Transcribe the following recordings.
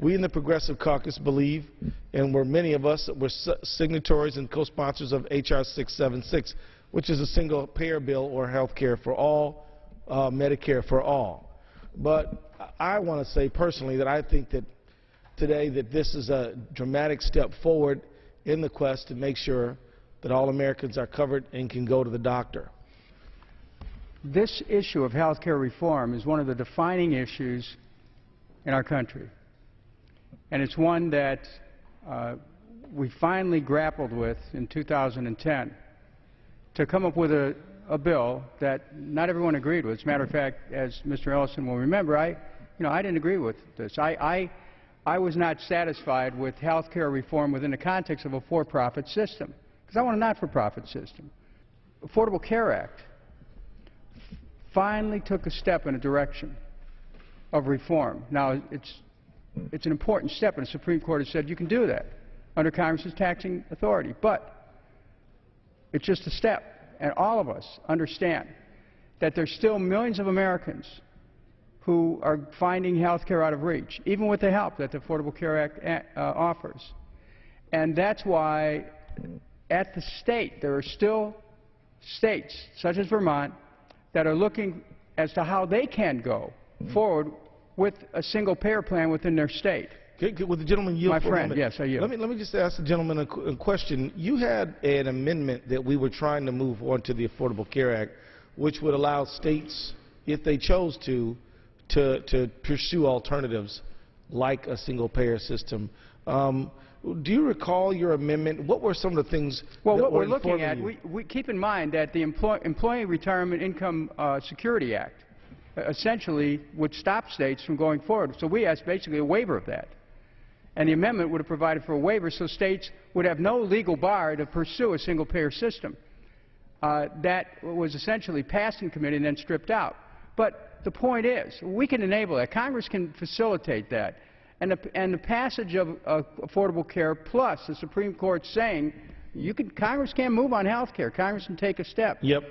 We in the Progressive Caucus believe, and many of us were signatories and co-sponsors of H.R. 676, which is a single-payer bill or health care for all, Medicare for all. But I want to say personally that I think that today that this is a dramatic step forward in the quest to make sure that all Americans are covered and can go to the doctor. This issue of health care reform is one of the defining issues in our country. And it's one that we finally grappled with in 2010 to come up with a bill that not everyone agreed with. As a matter of fact, as Mr. Ellison will remember, I didn't agree with this. I was not satisfied with health care reform within the context of a for-profit system, because I want a not-for-profit system. Affordable Care Act finally took a step in a direction of reform. Now, it's an important step, and the Supreme Court has said you can do that under Congress's taxing authority. But it's just a step, and all of us understand that there's still millions of Americans who are finding health care out of reach, even with the help that the Affordable Care Act offers. And that's why at the state, there are still states, such as Vermont, that are looking as to how they can go forward with a single-payer plan within their state. Would the gentleman yield for a moment? Yes, I yield. Let me just ask the gentleman a question. You had an amendment that we were trying to move on to the Affordable Care Act, which would allow states, if they chose to pursue alternatives like a single-payer system. Do you recall your amendment? What were some of the things well, that what were we're looking at, you? we keep in mind that the Employee Retirement Income Security Act essentially would stop states from going forward. So we asked basically a waiver of that. And the amendment would have provided for a waiver so states would have no legal bar to pursue a single-payer system. That was essentially passed in committee and then stripped out. But the point is, we can enable that. Congress can facilitate that. And the passage of Affordable Care Plus, the Supreme Court saying Congress can't move on health care. Congress can take a step. Yep.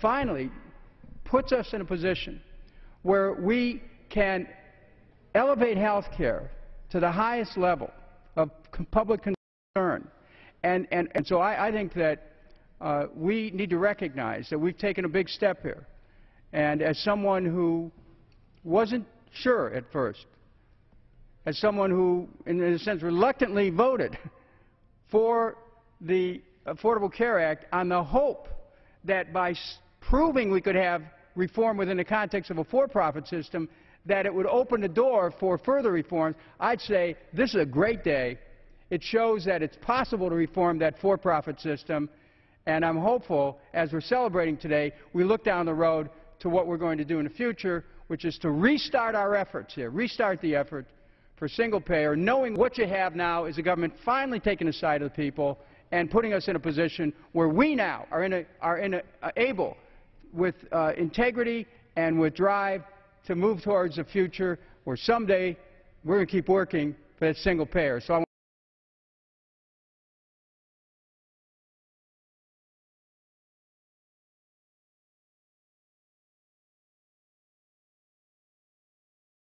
Finally puts us in a position where we can elevate health care to the highest level of public concern. And so I think that we need to recognize that we've taken a big step here. And as someone who wasn't sure at first, as someone who, in a sense, reluctantly voted for the Affordable Care Act on the hope that by proving we could have reform within the context of a for-profit system, that it would open the door for further reforms, I'd say this is a great day. It shows that it's possible to reform that for-profit system, and I'm hopeful, as we're celebrating today, we look down the road to what we're going to do in the future, which is to restart our efforts here, restart the effort for single-payer, knowing what you have now is the government finally taking the side of the people and putting us in a position where we now are able, with integrity and with drive, to move towards a future where someday we're going to keep working for that single payer. So I want